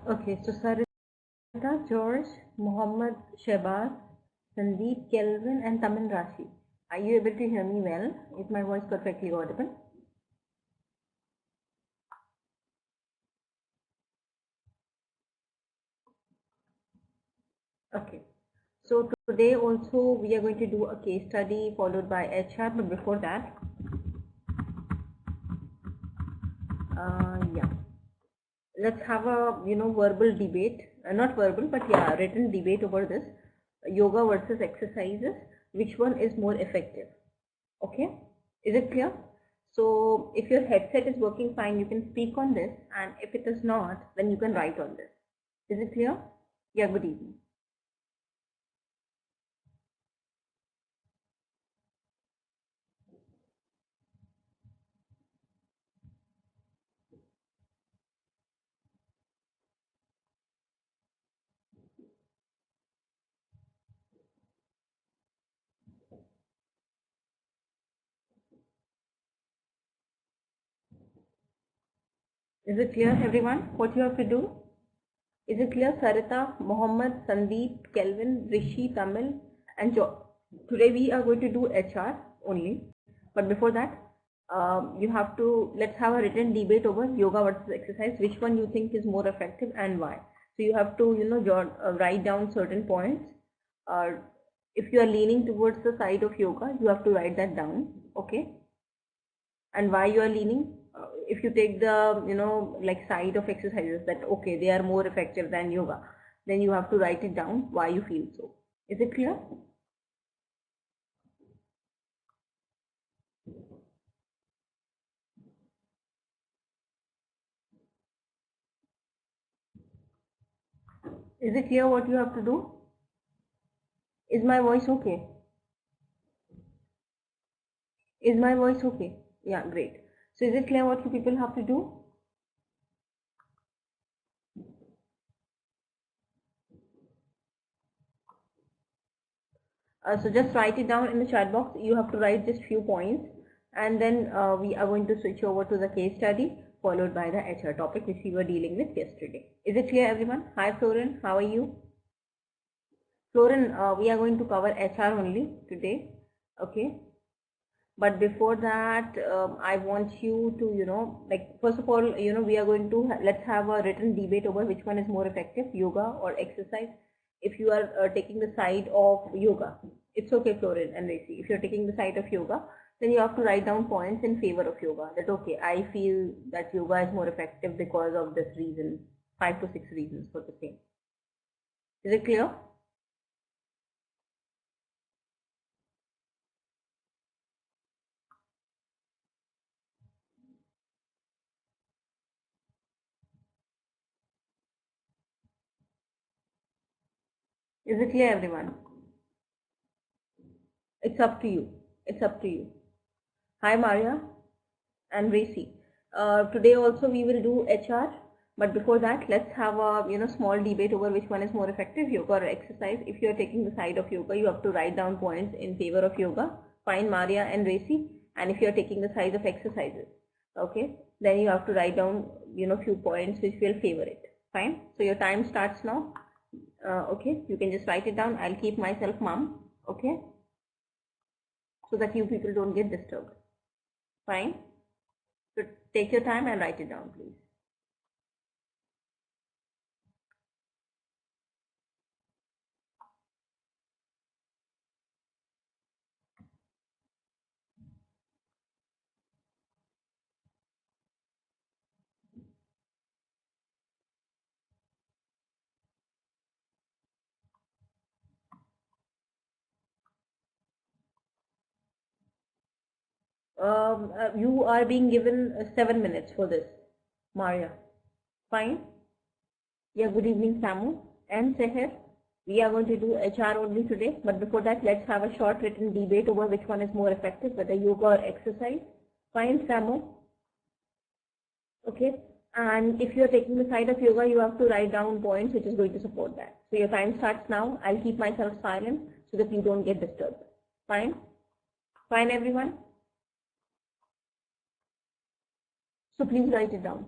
Okay, so Sarita, George, Muhammad, Shehbaz, Sandeep, Kelvin, and Tamin Rashi. Are you able to hear me well? Is my voice perfectly audible? Okay. So today also we are going to do a case study followed by HR, but before that, yeah, let's have a verbal debate, not verbal, but yeah, written debate over this yoga versus exercises. Which one is more effective? Okay, is it clear? So if your headset is working fine, you can speak on this, and if it is not, then you can write on this. Is it clear? Yeah, good evening. Is it clear, everyone, what you have to do? Is it clear? Sarita, Mohammed, Sandeep, Kelvin, Rishi, Tamil, and Jo. Today we are going to do HR only, but before that, you have to, let's have a written debate over yoga versus exercise. Which one you think is more effective and why? So you have to write down certain points. uh, if you are leaning towards the side of yoga, you have to write that down. Okay, and why you are leaning. If you take the like side of exercises that okay, they are more effective than yoga, then you have to write it down why you feel so. Is it clear? Is it clear what you have to do? Is my voice okay? Is my voice okay? Yeah, great. So is it clear what you people have to do? So just write it down in the chat box. You have to write just few points, and then we are going to switch over to the case study followed by the HR topic which we were dealing with yesterday. Is it clear, everyone? Hi Florin, how are you? Florin, we are going to cover HR only today. Okay, but before that, I want you to like, first of all, we are going to let's have a written debate over which one is more effective, yoga or exercise. If you are taking the side of yoga, it's okay, Florin and Racy. If you're taking the side of yoga, then you have to write down points in favor of yoga, that okay, I feel that yoga is more effective because of this reason, 5 to 6 reasons for the same. Is it clear? Is it clear, everyone? It's up to you. It's up to you. Hi, Maria and Racy. Today also we will do HR, but before that, let's have a small debate over which one is more effective, yoga or exercise. If you are taking the side of yoga, you have to write down points in favor of yoga. Fine, Maria and Racy. And if you are taking the side of exercises, okay, then you have to write down few points which will favor it. Fine. So your time starts now. Okay, you can just write it down. I'll keep myself mum. Okay, so that you people don't get disturbed. Fine. So take your time and write it down, please. You are being given 7 minutes for this, Maria. Fine. Yeah, good evening, Samu and Seher. We are going to do HR only today, but before that, let's have a short written debate over which one is more effective, whether yoga or exercise. Fine, Samu. Okay. And if you're taking the side of yoga, you have to write down points which is going to support that. So your time starts now. I'll keep myself silent so that you don't get disturbed. Fine. Fine, everyone. So please write it down.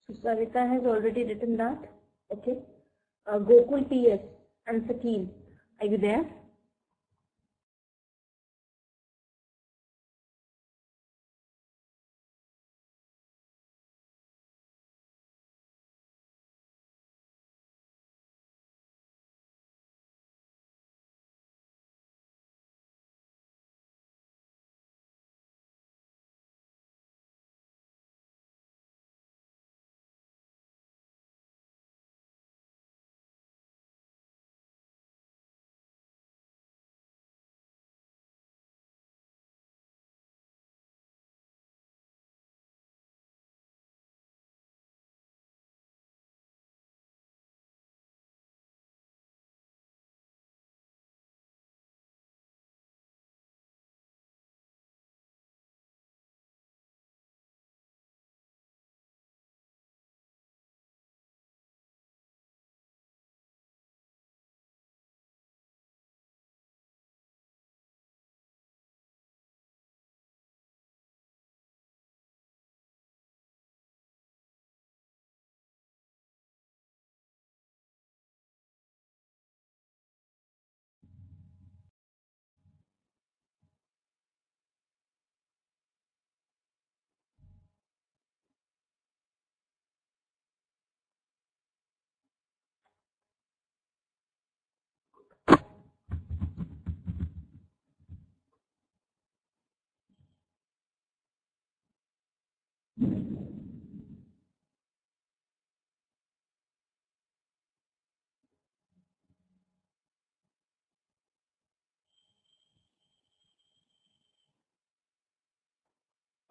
So Savita has already written that. Okay. Gokul PS and Sakil, are you there?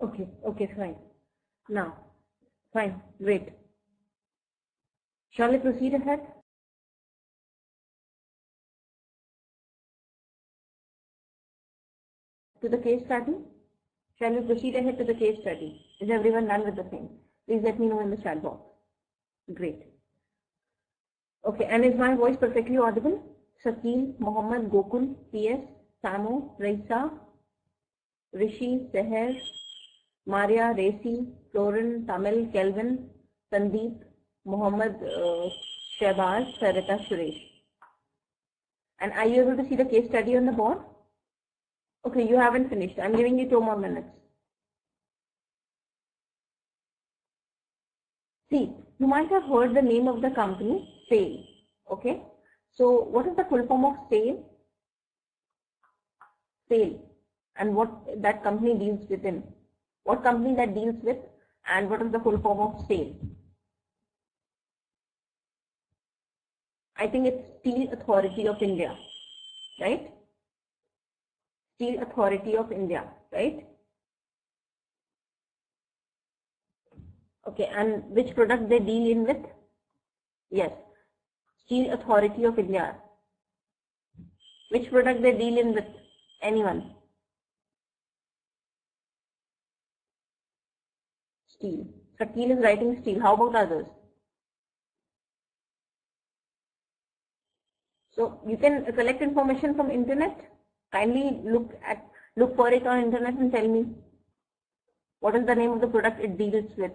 Okay, fine. Now, fine, great. Shall we proceed ahead to the case study? Shall we proceed ahead to the case study? Is everyone done with the thing? Please let me know in the chat box. Great. Okay, and is my voice perfectly audible? Sakil, Mohammed, Gokul, PS, Samo, Raisa, Rishi, Seher, Maria, Resi, Florin, Tamil, Kelvin, Sandeep, Mohammed, Shehbaz, Sarita, Suresh. And are you able to see the case study on the board? Okay, you haven't finished. I'm giving you 2 more minutes. See, you might have heard the name of the company, SAIL. Okay, so what is the full form of SAIL? SAIL, and what that company deals within. What company that deals with, and what is the full form of SAIL? I think it's Steel Authority of India, right? Steel Authority of India, right? Okay, and which product they deal in with? Yes, Steel Authority of India. Which product they deal in with? Anyone? Steel. Sakil is writing steel. How about others? So you can collect information from internet. Kindly look for it on internet and tell me what is the name of the product it deals with.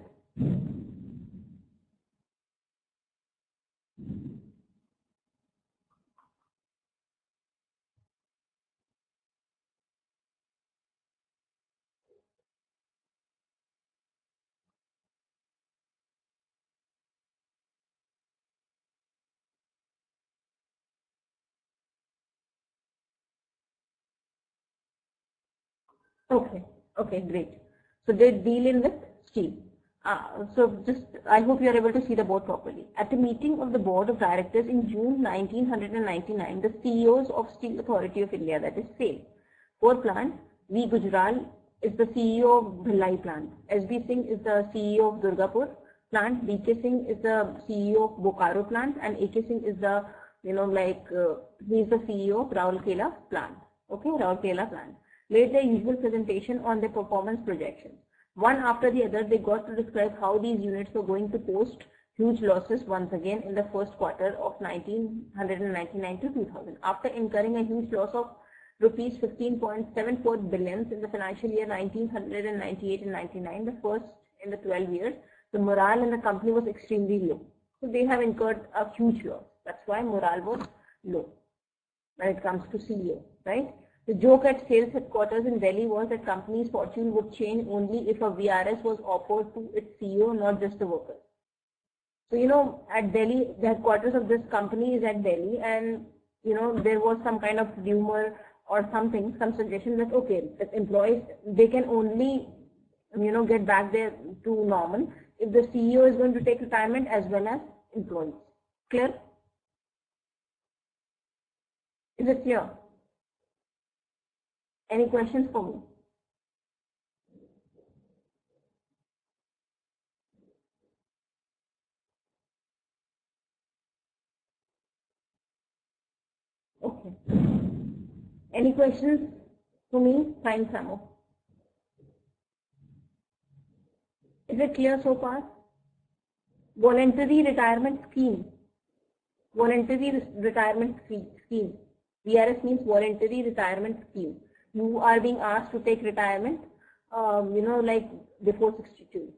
Okay, great. So they deal in with steel. I hope you are able to see the board properly. At a meeting of the board of directors in June 1999, the CEOs of Steel Authority of India, that is SAIL, core plant, V. Gujral is the CEO of Bhilai plant, S.B. Singh is the CEO of Durgapur plant, D.K. Singh is the CEO of Bokaro plant, and A.K. Singh is the, he is the CEO of Rourkela plant. Okay, Rourkela plant. Made their usual presentation on their performance projections. One after the other, they got to describe how these units were going to post huge losses once again in the first quarter of 1999 to 2000. After incurring a huge loss of rupees 15.74 billion in the financial year 1998 and 99, the first in the 12 years, the morale in the company was extremely low. So they have incurred a huge loss. That's why morale was low when it comes to CEO, right? The joke at sales headquarters in Delhi was that company's fortune would change only if a VRS was offered to its CEO, not just the workers. So, you know, at Delhi, the headquarters of this company is at Delhi, and, you know, there was some kind of rumor or something, some suggestion that, okay, the employees, they can only, you know, get back there to normal if the CEO is going to take retirement as well as employees. Clear? Is it clear? Any questions for me? Okay. Any questions for me? Fine, Samo. Is it clear so far? Voluntary retirement scheme. Voluntary retirement scheme. VRS means voluntary retirement scheme. You are being asked to take retirement, you know, like before 62.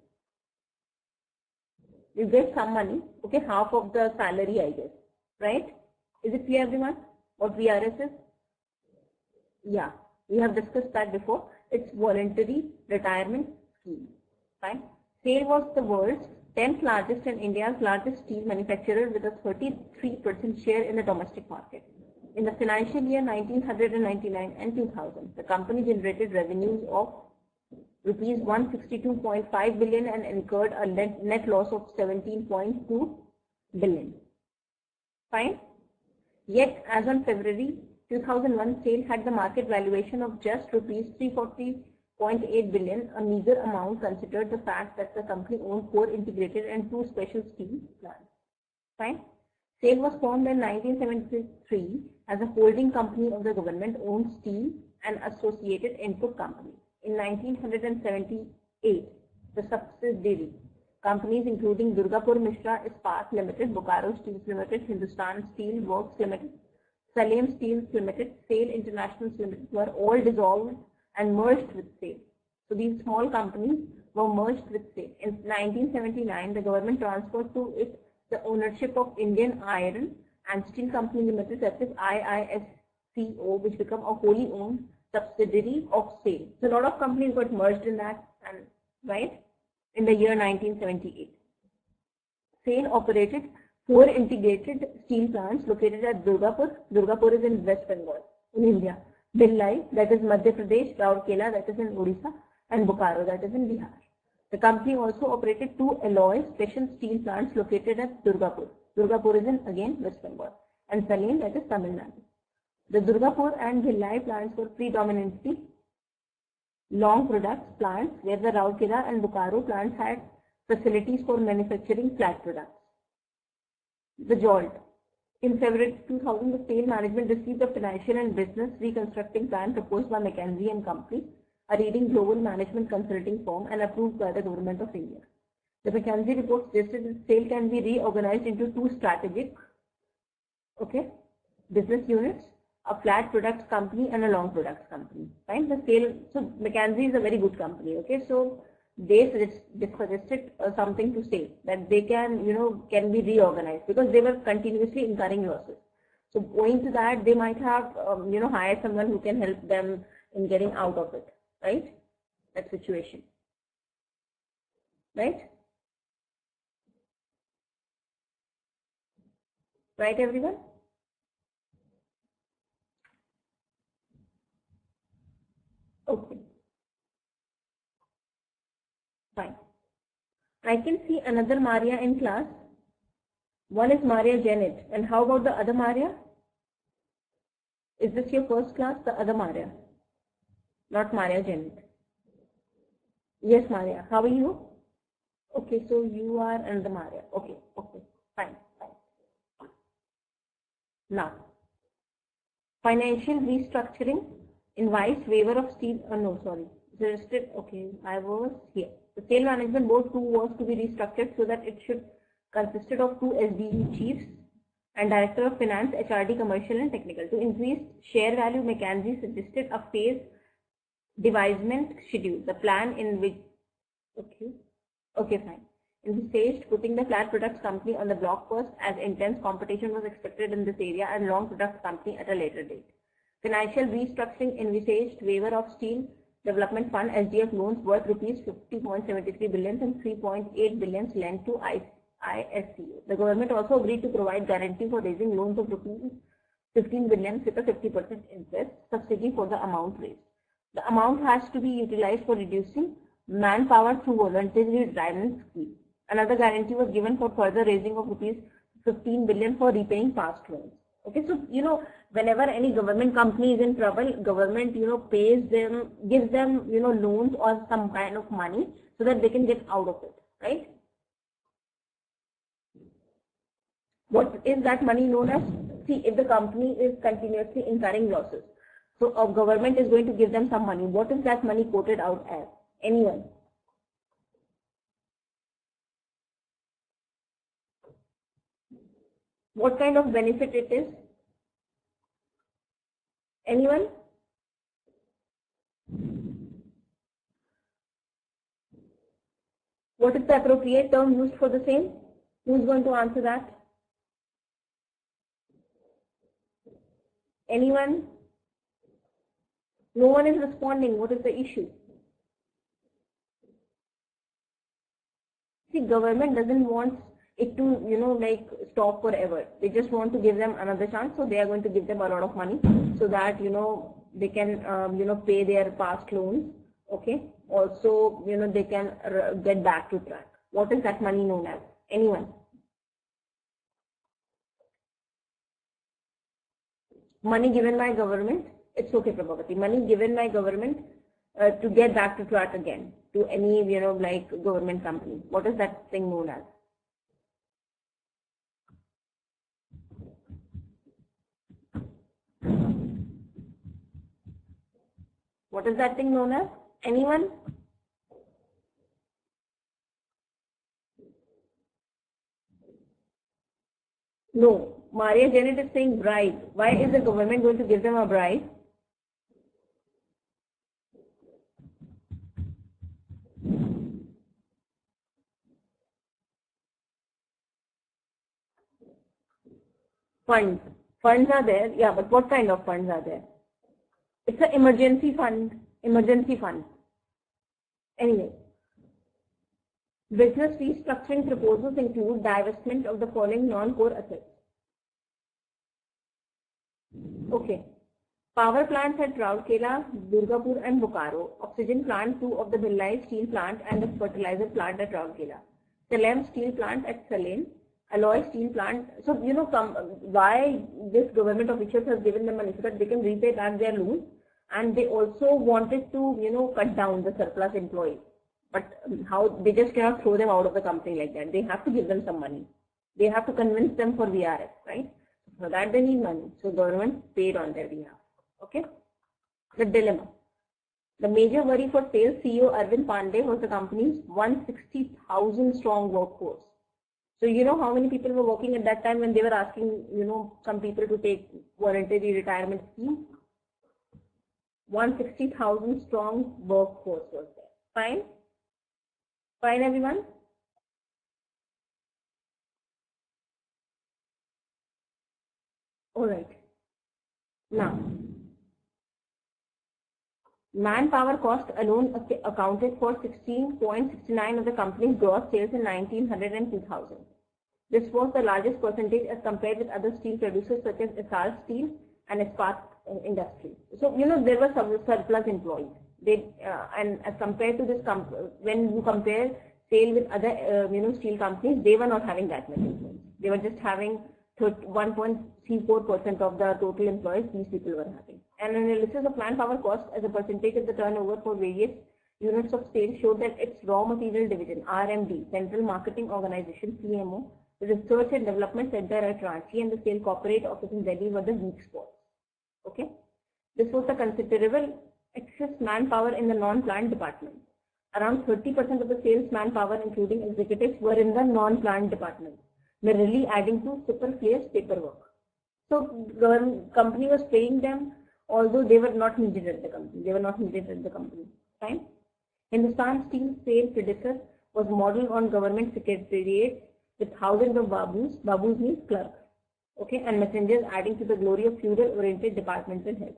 You get some money, okay, half of the salary, I guess, right? Is it clear, everyone, what VRS is? Yeah, we have discussed that before. It's voluntary retirement scheme, fine. SAIL was the world's 10th largest and India's largest steel manufacturer with a 33% share in the domestic market. In the financial year 1999 and 2000, the company generated revenues of rupees 162.5 billion and incurred a net loss of 17.2 billion. Fine. Yet, as on February 2001, SAIL had the market valuation of just rupees 340.8 billion, a meager amount considered the fact that the company owned 4 integrated and 2 special steel plants. Fine. SAIL was formed in 1973 as a holding company of the government-owned steel and associated input company. In 1978, the subsidiary companies including Durgapur Mishra Ispat Limited, Bokaro Steels Limited, Hindustan Steel Works Limited, Salem Steels Limited, SAIL International Limited were all dissolved and merged with SAIL. So these small companies were merged with SAIL. In 1979, the government transferred to it the ownership of Indian Iron and Steel Company Limited, that is IISCO, which became a wholly owned subsidiary of SAIL. So a lot of companies got merged in that, and right, in the year 1978. SAIL operated 4 integrated steel plants located at Durgapur. Durgapur is in West Bengal, in India. Bhilai, that is Madhya Pradesh, Rourkela, that is in Odisha, and Bokaro, that is in Bihar. The company also operated 2 alloy special steel plants located at Durgapur. Durgapur is in, again, West Bengal, and Salem, that is Tamil Nadu. The Durgapur and Bhilai plants were predominantly long products plants, where the Rourkela and Bokaro plants had facilities for manufacturing flat products. The JOLT. In February 2000, the SAIL management received a financial and business reconstructing plan proposed by McKinsey & Company, a leading global management consulting firm, and approved by the Government of India. The McKinsey report suggested that SAIL can be reorganized into 2 strategic business units, a flat products company and a long products company. Right? The SAIL, so McKinsey is a very good company. Okay, so they suggested something to SAIL that they can, can be reorganized because they were continuously incurring losses. So owing to that, they might have, hired someone who can help them in getting out of it. Right? That situation. Right? Right, everyone? Okay. Fine. I can see another Maria in class. One is Maria Janet. And how about the other Maria? Is this your first class? The other Maria? Not Maria Janet. Yes, Maria. How are you? Okay, so you are another Maria. Okay, fine. Now, financial restructuring invites waiver of steel. Suggested. Okay, I was here. The SAIL Management Board 2 was to be restructured so that it should consisted of 2 SBU chiefs and Director of Finance, HRD, Commercial and Technical. To increase share value, McKinsey suggested a phase devisement schedule. The plan in which, fine. envisaged putting the flat products company on the block first, as intense competition was expected in this area, and long products company at a later date. Financial restructuring envisaged waiver of Steel Development Fund SDF loans worth rupees 50.73 billion and 3.8 billion lent to ISCO. The government also agreed to provide guarantee for raising loans of rupees 15 billion with a 50% interest subsidy for the amount raised. The amount has to be utilized for reducing manpower through voluntary retirement scheme. Another guarantee was given for further raising of rupees 15 billion for repaying past loans. Okay, so whenever any government company is in trouble, government pays them, gives them loans or some kind of money so that they can get out of it, right? What is that money known as? See, if the company is continuously incurring losses, so a government is going to give them some money. What is that money quoted out as? Anyone? What kind of benefit it is? Anyone? What is the appropriate term used for the same? Who is going to answer that? Anyone? No one is responding. What is the issue? See, government doesn't want it to, stop forever. They just want to give them another chance. So they are going to give them a lot of money so that, they can, pay their past loans. Okay. Also, they can get back to track. What is that money known as? Anyone? Money given by government. It's okay, Prabhavati. Money given by government to get back to track again to any, government company. What is that thing known as? What is that thing known as? Anyone? No. Maria Janet is saying bribe. Why is the government going to give them a bribe? Funds. Funds are there. Yeah, but what kind of funds are there? It's an emergency fund. Emergency fund. Anyway. Business restructuring proposals include divestment of the following non-core assets. Okay. Power plants at Rourkela, Durgapur and Bokaro. Oxygen plant 2 of the Bhilai steel plant and the fertilizer plant at Rourkela. Salem steel plant at Salem. Alloy steel plant. So, why this government officials has given them money so that they can repay back their loans, and they also wanted to, cut down the surplus employees. But how? They just cannot throw them out of the company like that. They have to give them some money. They have to convince them for VRS, right? For that they need money. So government paid on their behalf. Okay. The dilemma. The major worry for sales CEO Arvind Pandey was the company's 160,000 strong workforce. So how many people were working at that time when they were asking, some people to take voluntary retirement scheme? 160,000 strong workforce was there. Fine? Fine, everyone? Alright. Now, manpower cost alone accounted for 16.69% of the company's gross sales in 1900 and 2000. This was the largest percentage as compared with other steel producers such as Essar Steel and Ispat Industry. So, there were some surplus employees. And as compared to this, when you compare sale with other, steel companies, they were not having that much employees. They were just having 1.34% of the total employees these people were having. An analysis of manpower cost as a percentage of the turnover for various units of sales showed that its raw material division, RMD, Central Marketing Organization, CMO, the Research and Development Center at Ranchi and the Sale Corporate Office in Delhi were the weak spots. Okay. This was a considerable excess manpower in the non-plant department. Around 30% of the sales manpower, including executives, were in the non-plant department, merely adding to superfluous paperwork. So the company was paying them, although they were not needed at the company. Hindustan Steel sale predecessor was modeled on government secretariats with thousands of babus. Babus means clerks. Okay, and messengers, adding to the glory of feudal-oriented departmental heads.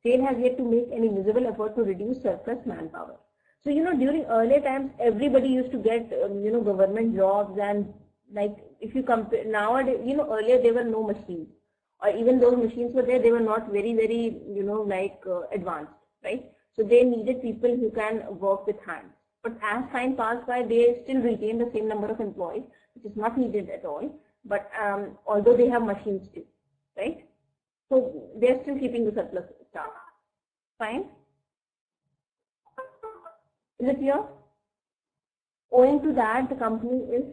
SAIL has yet to make any visible effort to reduce surplus manpower. So, during earlier times, everybody used to get, government jobs, and like if you compare nowadays, earlier there were no machines, or even those machines were there, they were not very, very, advanced, right? So they needed people who can work with hands. But as time passed by, they still retain the same number of employees, which is not needed at all. But although they have machines too, right? So they are still keeping the surplus staff. Fine. Is it clear? Owing to that, the company is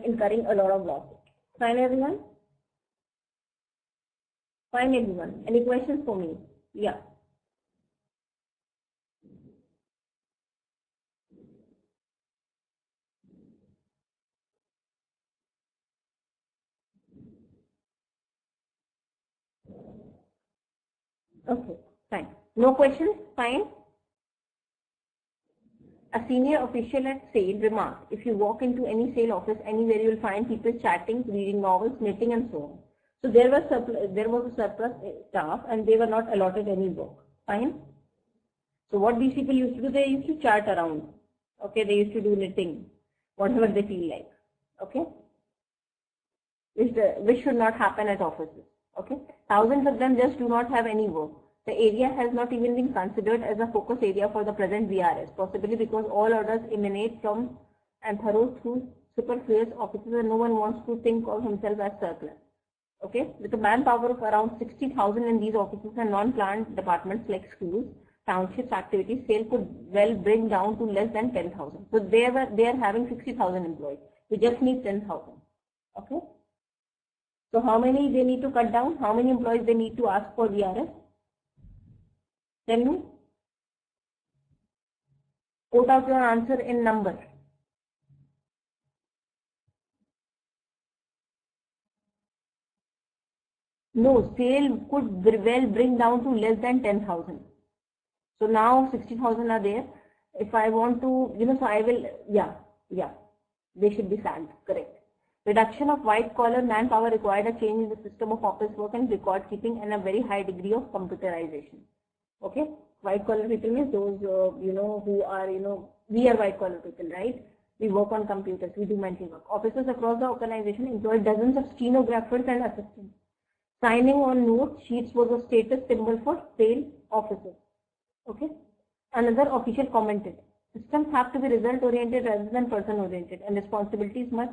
incurring a lot of losses. Fine, everyone? Fine, everyone. Any questions for me? Yeah. Okay, fine. No questions? Fine. A senior official at SAIL remarked, if you walk into any SAIL office anywhere, you will find people chatting, reading novels, knitting, and so on. So there was a surplus staff, and they were not allotted any work. Fine. So what these people used to do, they used to chat around. Okay, they used to do knitting, whatever they feel like. Okay, which should not happen at offices. Okay, thousands of them just do not have any work. The area has not even been considered as a focus area for the present VRS, possibly because all orders emanate from and through superfluous offices, and no one wants to think of himself as surplus. Okay, with a manpower of around 60,000 in these offices and non-planned departments like schools, townships, activities, SAIL could well bring down to less than 10,000. So they are having 60,000 employees. We just need 10,000. Okay. So how many they need to cut down? How many employees they need to ask for VRS? Tell me. Quote out your answer in number. No, SAIL could well bring down to less than 10,000. So now 60,000 are there. If I want to, so I will, yeah, they should be sacked, correct. Reduction of white collar manpower required a change in the system of office work and record keeping and a very high degree of computerization. Okay, white collar people means those, who are, we are white collar people, right? We work on computers, we do mental work. Officers across the organization employ dozens of stenographers and assistants. Signing on note sheets was a status symbol for SAIL officers. Okay. Another official commented, systems have to be result oriented rather than person oriented, and responsibilities must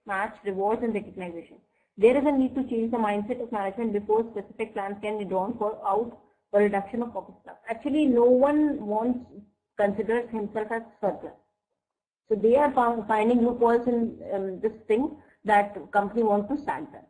match rewards and recognition. There is a need to change the mindset of management before specific plans can be drawn for reduction of office staff. Actually, no one considers himself as surplus. So they are finding loopholes in this thing that company wants to sack them,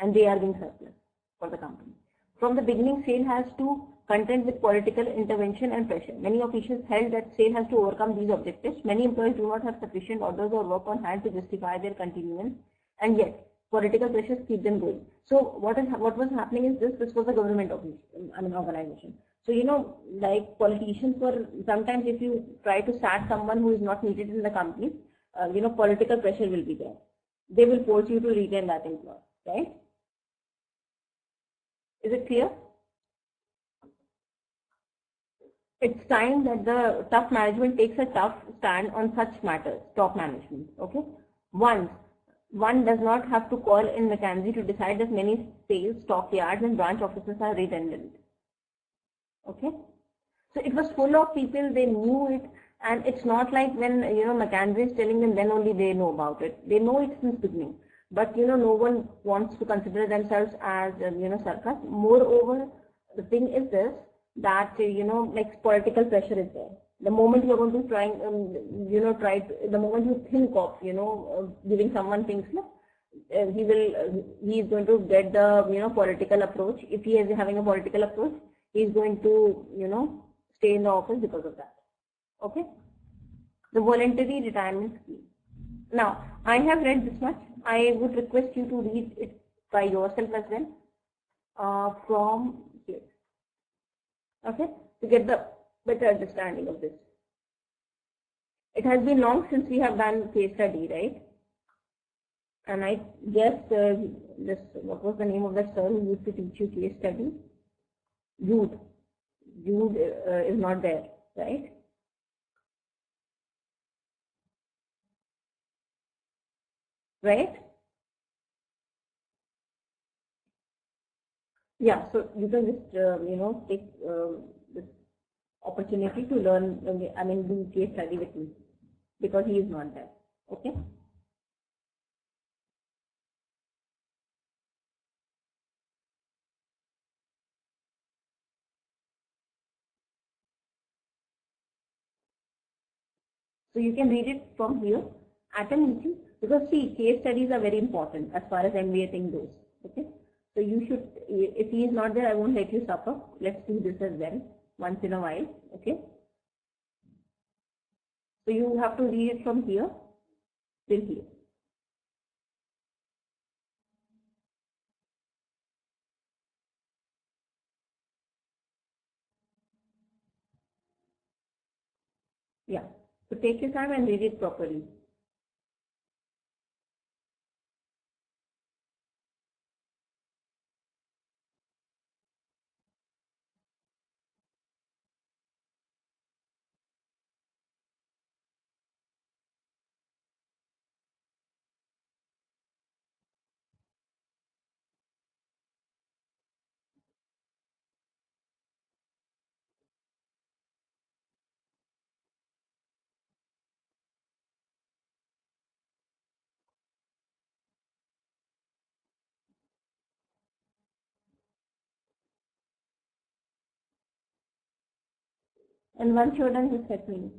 and they are being surplus for the company. From the beginning, SAIL has to contend with political intervention and pressure. Many officials held that SAIL has to overcome these objectives. Many employees do not have sufficient orders or work on hand to justify their continuance, and yet political pressures keep them going. So what was happening is this was a government organization. So like politicians were sometimes, if you try to sack someone who is not needed in the company, political pressure will be there. They will force you to retain that employee, right? Is it clear? It's time that the top management takes a tough stand on such matters, top management, okay? One does not have to call in McKinsey to decide that many sales, stock yards and branch offices are redundant, okay? So it was full of people, they knew it, and it's not like when, McKinsey is telling them, then only they know about it. They know it since beginning, but, no one wants to consider themselves as, surplus. Moreover, the thing is this, that like political pressure is there. The moment you're going to the moment you think of giving someone things, he is going to get the political approach. If he is having a political approach, he is going to stay in the office because of that. Okay, the voluntary retirement scheme. Now I have read this much. I would request you to read it by yourself as well from here. Okay, to get the better understanding of this. It has been long since we have done case study, right? And I guess what was the name of that sir who used to teach you case study? Jude. Jude is not there, right? Right? Yeah, so you can just take this opportunity to learn, do case study with me, because he is not there. Okay. So you can read it from here at a meeting, because see, case studies are very important as far as MBA thing goes. Okay. So you should, if he is not there, I won't let you suffer. Let's do this as well once in a while. Okay. So you have to read it from here till here. Yeah. So take your time and read it properly. And once you're done, just let me know.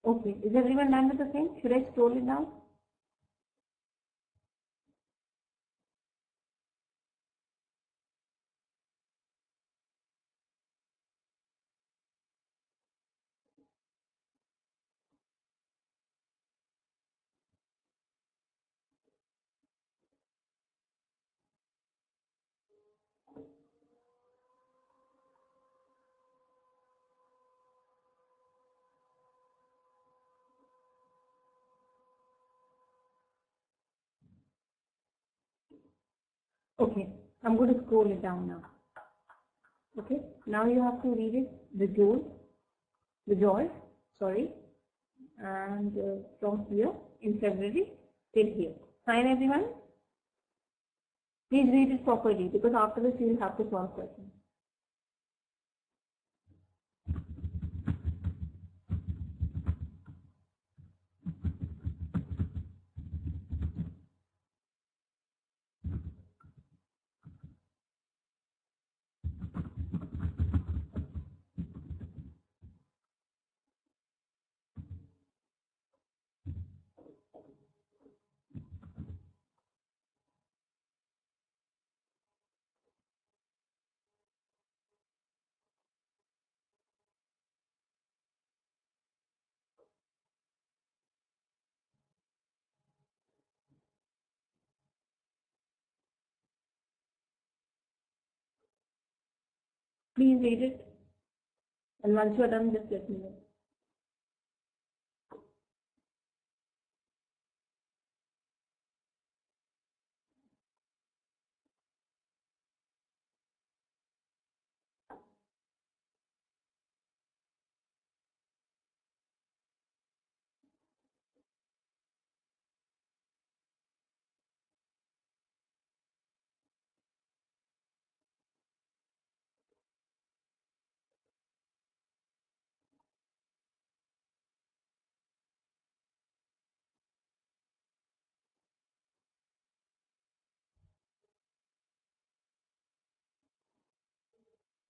Okay. Is everyone done with the same? Should I scroll it down? Okay. I'm going to scroll it down now. Okay. Now you have to read it, the joy, sorry, and from here in February till here. Fine, everyone? Please read it properly, because after this you will have to solve questions. Please read it. And once you are done, just let me know.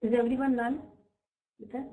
Is everyone done with that?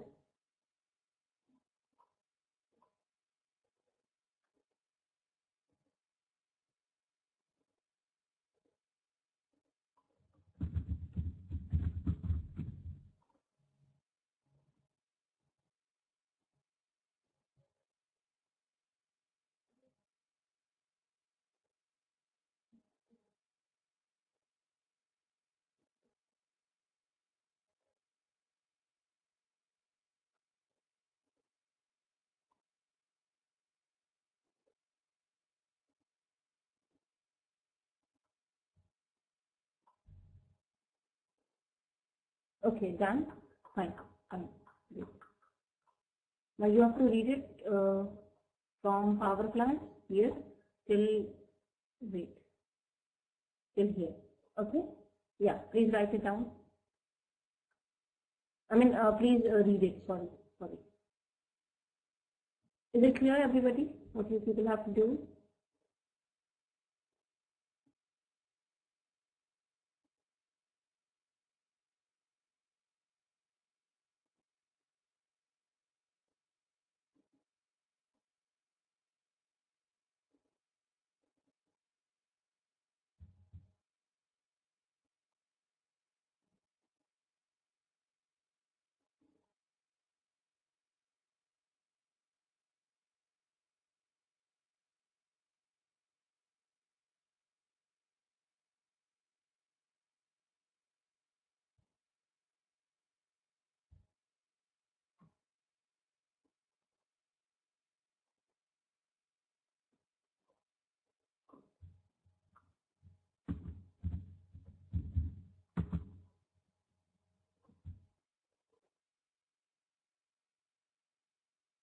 Okay, done. Fine. Fine. Great. Now you have to read it from power plant here till wait till here. Okay. Yeah. Please write it down. I mean, please read it. Sorry. Sorry. Is it clear, everybody? What you people have to do?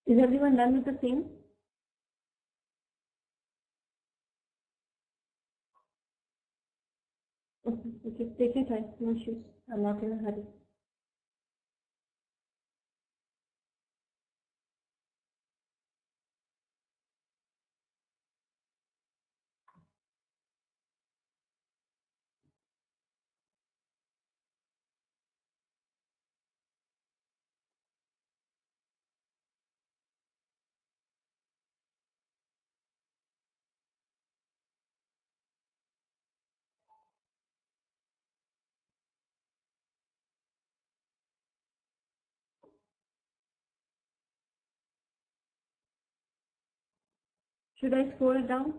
Is everyone done with the same? Okay, okay, take your time, no issues. I'm not in a hurry. Should I scroll it down?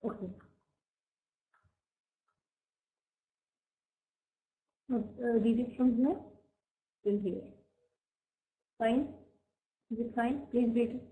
Okay. Read it from here till here. Fine? Is it fine? Please read it.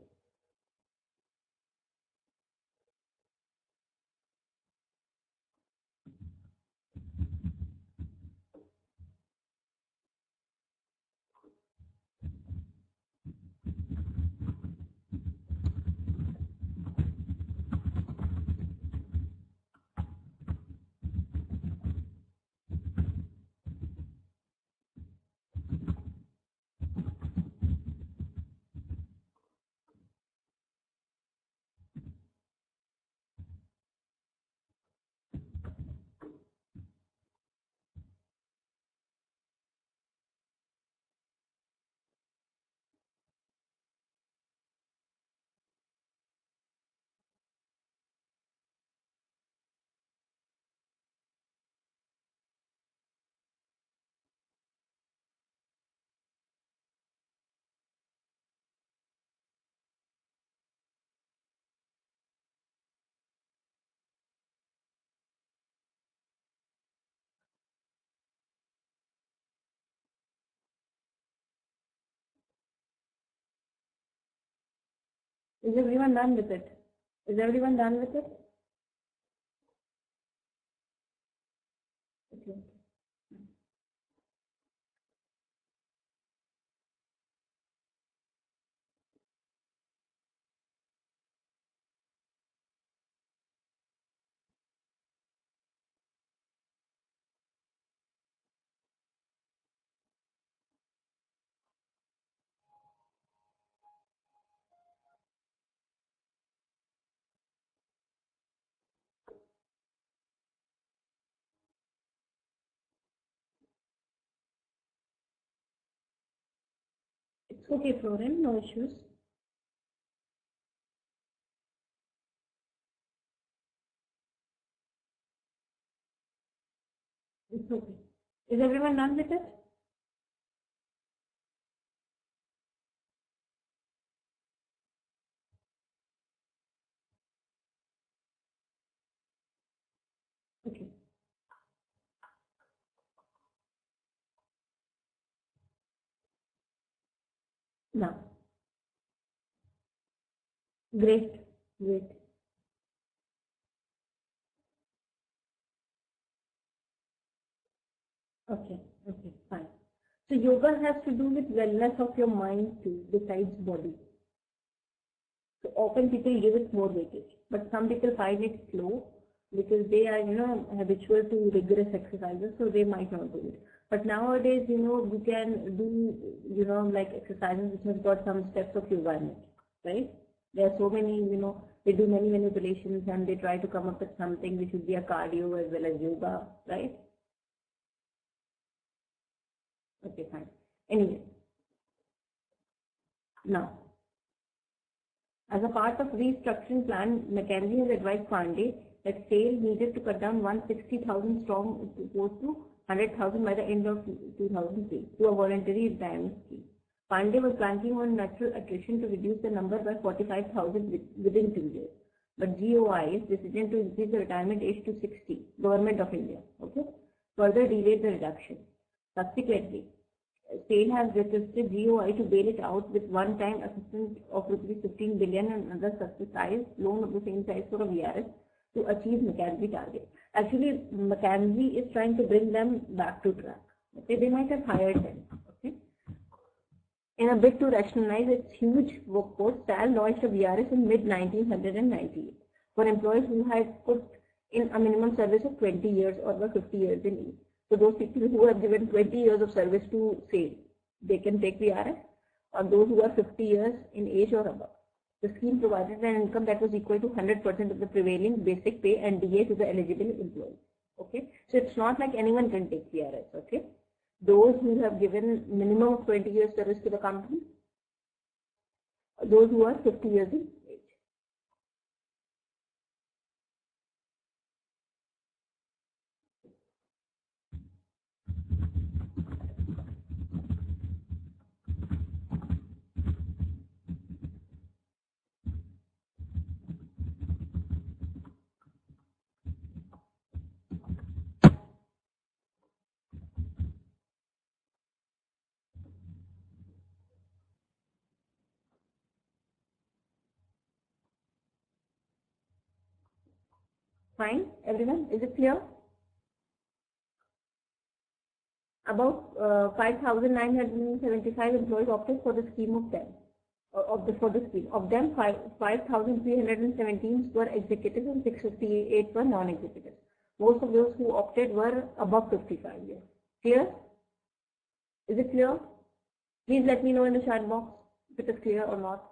Is everyone done with it? Is everyone done with it? Okay. It's okay, Florin, no issues. It's okay. Is everyone done with it? Okay. Now, great, great. Okay, okay, fine. So yoga has to do with wellness of your mind too, besides body. So often people give it more weightage, but some people find it slow because they are, habitual to rigorous exercises, so they might not do it. But nowadays, you can do, like exercises which has got some steps of yoga in it, right? There are so many, they do many manipulations and they try to come up with something which would be a cardio as well as yoga, right? Okay, fine. Anyway, now, as a part of restructuring plan, McKinsey has advised Pandey that SAIL needed to cut down 160,000 strong workforce to 100,000 by the end of 2003 to a voluntary retirement scheme. Pandey was banking on natural attrition to reduce the number by 45,000 within 2 years. But GOI's decision to increase the retirement age to 60, Government of India, okay, further delayed the reduction. Subsequently, SAIL has requested GOI to bail it out with one-time assistance of rupees 15 billion and another subsidized loan of the same size for a VRS to achieve McKinsey target. Actually, McKinsey is trying to bring them back to track. Okay, they might have hired them. Okay, in a bid to rationalize its huge workforce, SAIL launched a VRS in mid-1998 for employees who had put in a minimum service of 20 years or were 50 years in age. So those people who have given 20 years of service to SAIL, they can take VRS, or those who are 50 years in age or above. The scheme provided an income that was equal to 100% of the prevailing basic pay and DA to the eligible employees. Okay, so it's not like anyone can take VRS. Okay, those who have given minimum of 20 years service to the company, those who are 50 years in age. Fine, everyone, is it clear? About 5,975 employees opted for the scheme of them. For the scheme. Of them, 5,317 were executives and 658 were non-executives. Most of those who opted were above 55 years. Clear? Is it clear? Please let me know in the chat box if it is clear or not.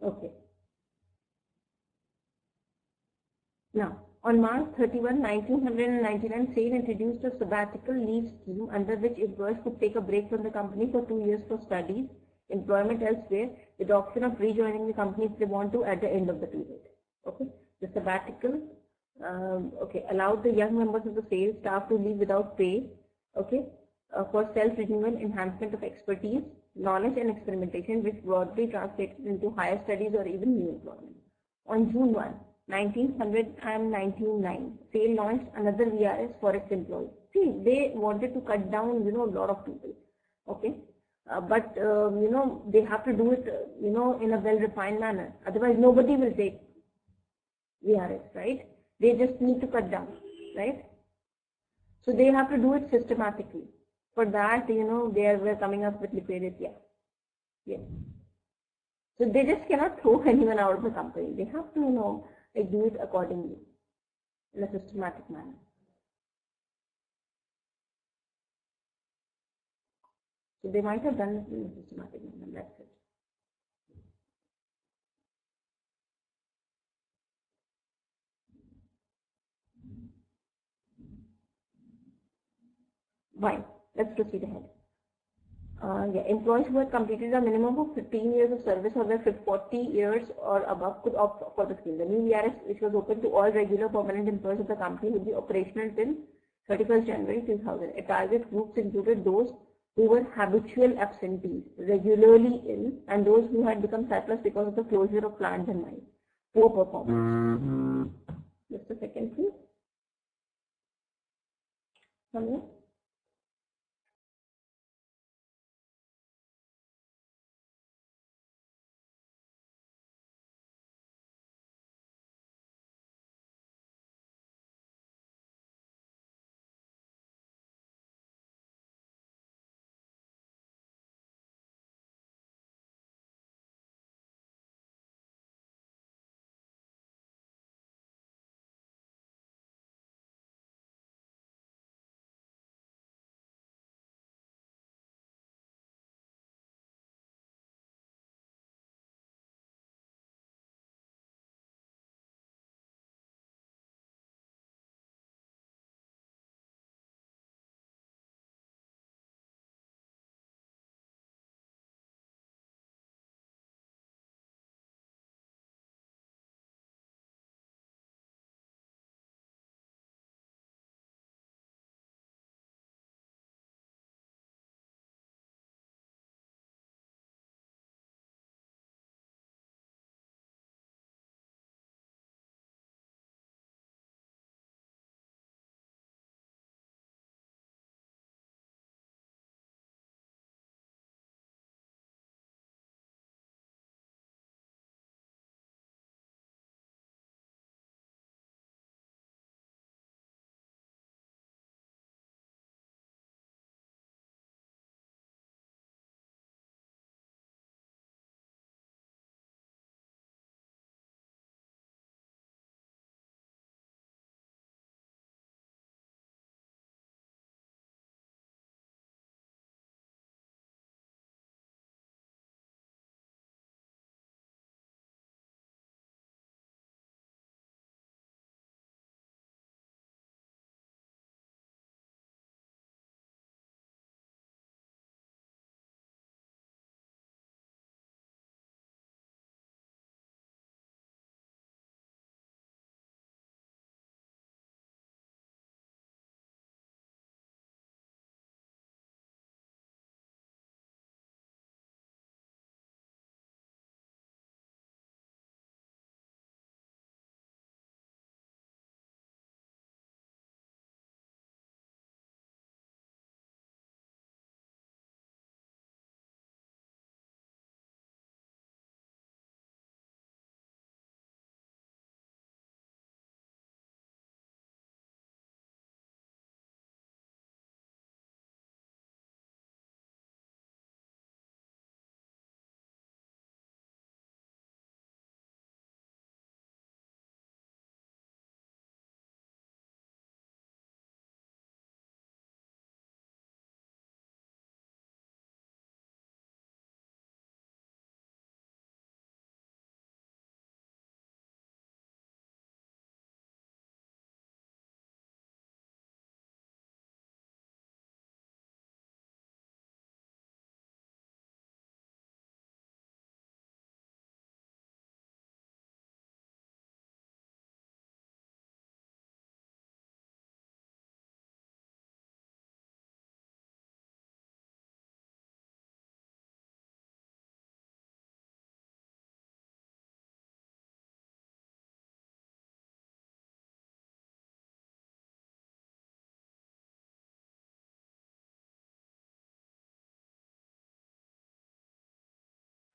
Okay. Now, on March 31, 1999, SAIL introduced a sabbatical leave scheme under which employees could take a break from the company for 2 years for studies, employment elsewhere, with the option of rejoining the company if they want to at the end of the period. Okay, the sabbatical allowed the young members of the SAIL staff to leave without pay. Okay, for self-renewal, enhancement of expertise, knowledge, and experimentation, which broadly translated into higher studies or even new employment. On June 1, 1999, SAIL launched another VRS for its employees. See, they wanted to cut down, a lot of people. Okay, but they have to do it, in a well-refined manner. Otherwise, nobody will take VRS, right? They just need to cut down, right? So they have to do it systematically. For that, they were coming up with liquidity. Yeah. So they just cannot throw anyone out of the company. They have to, do it accordingly in a systematic manner. So they might have done it in a systematic manner. That's it. Why? Let's proceed ahead. Employees who had completed a minimum of 15 years of service or were 40 years or above could opt for the scheme. The new VRS, which was open to all regular permanent employees of the company, would be operational till 31st January 2000. A target groups included those who were habitual absentees, regularly ill, and those who had become surplus because of the closure of plants and mines. Poor performance. Just a second, please. Come here.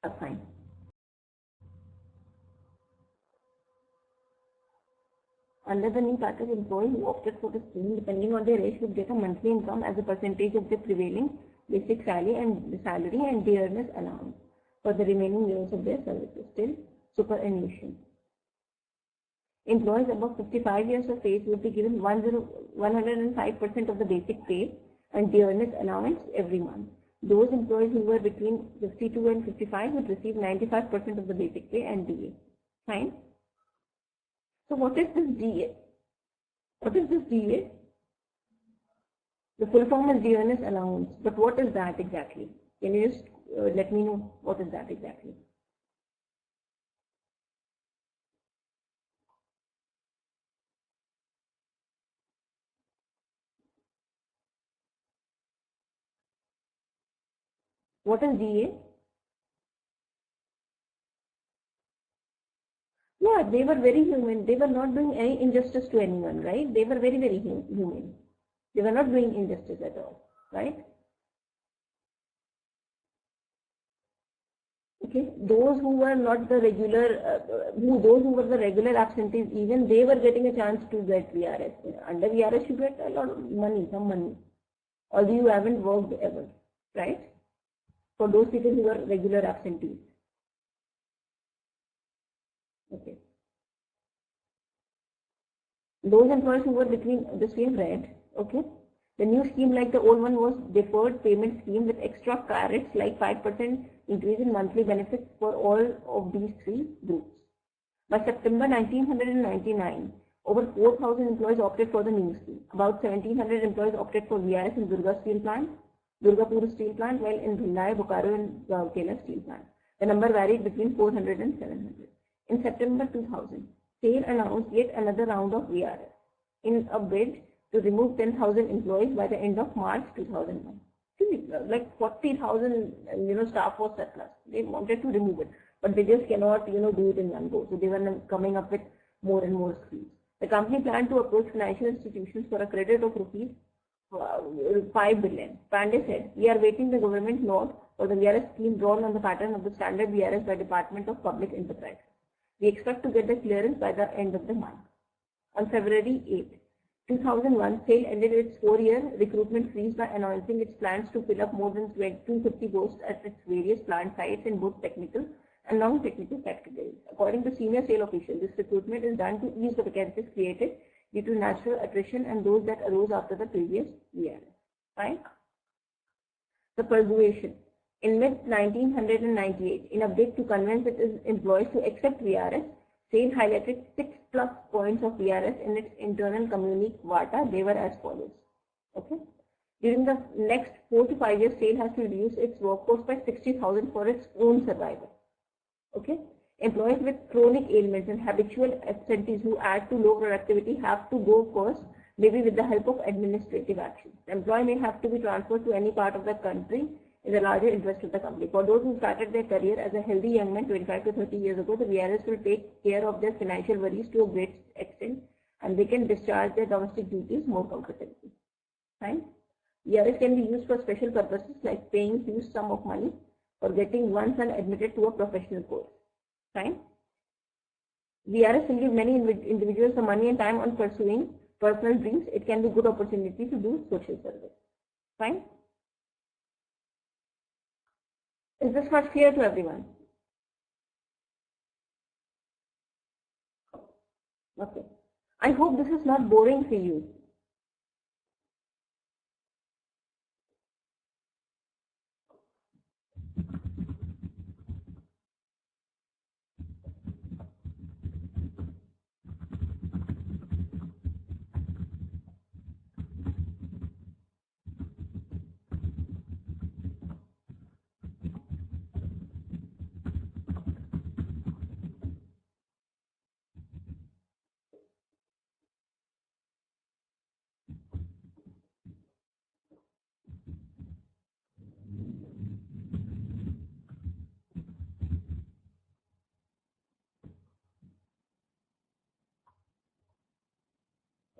That's fine. Under the new package, employees who opted for the scheme, depending on their age, would get a monthly income as a percentage of their prevailing basic salary and dearness allowance for the remaining years of their services till superannuation. Employees above 55 years of age would be given 105% of the basic pay and dearness allowance every month. Those employees who were between 52 and 55 would receive 95% of the basic pay and DA. Fine. So what is this DA? What is this DA? The full form is dearness allowance. But what is that exactly? Can you just let me know what is that exactly? What is DA? Yeah, they were very human. They were not doing any injustice to anyone, right? They were very, very human. They were not doing injustice at all, right? Okay, those who were not the regular, those who were the regular absentees, even they were getting a chance to get VRS. Under VRS, you get a lot of money, some money, although you haven't worked ever, right? For those people who were regular absentees. Okay. Those employees who were between the same red, okay. The new scheme, like the old one, was deferred payment scheme with extra carrots like 5% increase in monthly benefits for all of these three groups. By September 1999, over 4,000 employees opted for the new scheme. About 1,700 employees opted for VRS in Durgapur Steel Plant, while in Bhilai, Bokaro and Rourkela Steel Plant, the number varied between 400 and 700. In September 2000, SAIL announced yet another round of VRS in a bid to remove 10,000 employees by the end of March 2001. See, like 40,000, staff was surplus. They wanted to remove it, but they just cannot, do it in one go. So they were coming up with more and more schemes. The company planned to approach financial institutions for a credit of rupees 5 billion. Pandey said, "We are waiting the government note for the VRS scheme drawn on the pattern of the standard VRS by Department of Public Enterprise. We expect to get the clearance by the end of the month." On February 8, 2001, SAIL ended its 4-year recruitment freeze by announcing its plans to fill up more than 250 posts at its various plant sites in both technical and non-technical categories. According to senior SAIL officials, this recruitment is done to ease the vacancies created due to natural attrition and those that arose after the previous VRS. Right? The persuasion. In mid-1998, in a bid to convince its employees to accept VRS, SAIL highlighted 6+ points of VRS in its internal communique Vata. They were as follows. Okay. During the next 4 to 5 years, SAIL has to reduce its workforce by 60,000 for its own survival. Okay. Employees with chronic ailments and habitual absentees who add to low productivity have to go first, maybe with the help of administrative action. The employee may have to be transferred to any part of the country in the larger interest of the company. For those who started their career as a healthy young man 25 to 30 years ago, the VRS will take care of their financial worries to a great extent, and they can discharge their domestic duties more comfortably. Fine. VRS can be used for special purposes like paying huge sum of money or getting one son admitted to a professional course. Fine. VRS will give many individuals the money and time on pursuing personal dreams. It can be a good opportunity to do social service. Fine. Is this much clear to everyone? Okay. I hope this is not boring for you.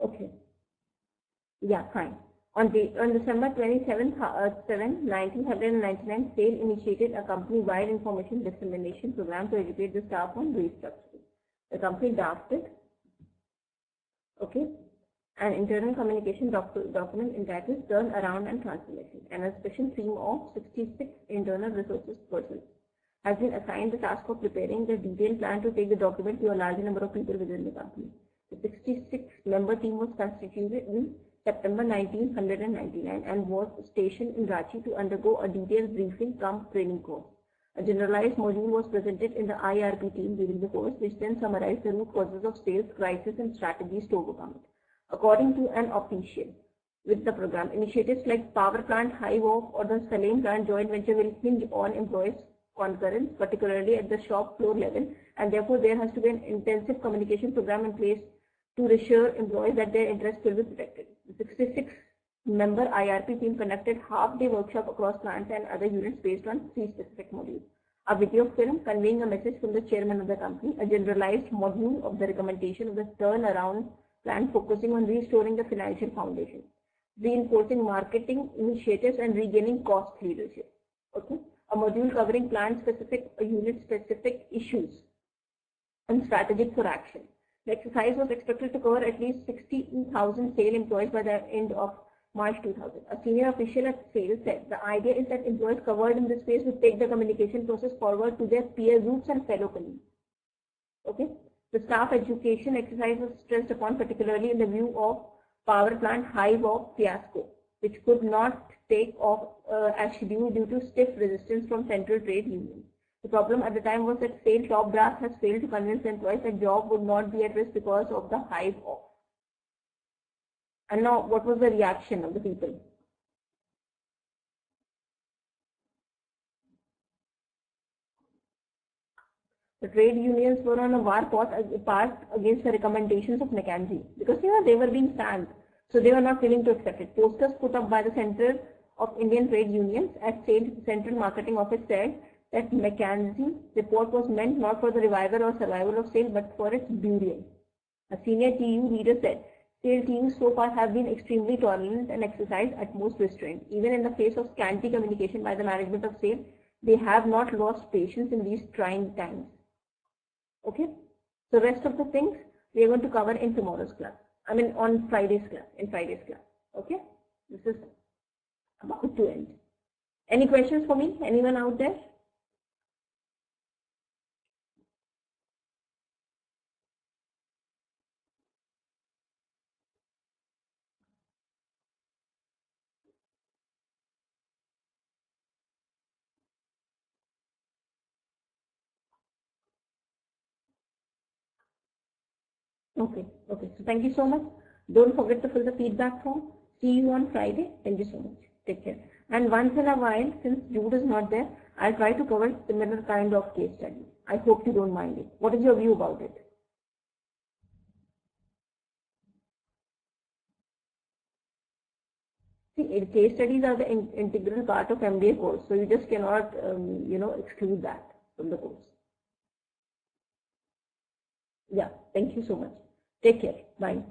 Okay. Yeah, fine. On December 27, 1999, SAIL initiated a company-wide information dissemination program to educate the staff on restructuring. The company drafted, an internal communication document entitled Turn Around and Transformation, and a special team of 66 internal resources persons has been assigned the task of preparing the detailed plan to take the document to a larger number of people within the company. The 66-member team was constituted in September 1999 and was stationed in Ranchi to undergo a detailed briefing cum training course. A generalized module was presented in the IRP team during the course, which then summarized the root causes of sales crisis and strategies to overcome it. According to an official with the program, initiatives like Power Plant High Walk or the Saline Plant joint venture will hinge on employees' concurrence, particularly at the shop floor level, and therefore there has to be an intensive communication program in place to reassure employees that their interests will be protected. The 66-member IRP team conducted half-day workshop across plants and other units based on 3 specific modules. A video film conveying a message from the chairman of the company, a generalized module of the recommendation of the turnaround plan focusing on restoring the financial foundation, reinforcing marketing initiatives and regaining cost leadership. A module covering plant-specific, unit-specific issues and strategic for action. The exercise was expected to cover at least 60,000 SAIL employees by the end of March 2000. A senior official at SAIL said the idea is that employees covered in this phase would take the communication process forward to their peer groups and fellow colleagues. The staff education exercise was stressed upon, particularly in the view of Power Plant High Walk fiasco, which could not take off as scheduled due to stiff resistance from central trade unions. The problem at the time was that SAIL top brass has failed to convince employees that job would not be at risk because of the hive off. And now, what was the reaction of the people? The trade unions were on a war path against the recommendations of McKinsey because they were being stand, so they were not willing to accept it. Posters put up by the Center of Indian Trade Unions at SAIL Central Marketing Office said that McKinsey report was meant not for the revival or survival of SAIL but for its burial. A senior TU leader said, SAIL teams so far have been extremely tolerant and exercise utmost restraint. Even in the face of scanty communication by the management of SAIL, they have not lost patience in these trying times. So rest of the things we are going to cover in tomorrow's class. On Friday's class. This is about to end. Any questions for me? Anyone out there? Okay. So thank you so much. Don't forget to fill the feedback form. See you on Friday. Thank you so much. Take care. And once in a while, since Jude is not there, I'll try to cover similar kind of case study. I hope you don't mind it. What is your view about it? See, case studies are the integral part of MBA course, so you just cannot, exclude that from the course. Yeah, thank you so much. Take care. Bye.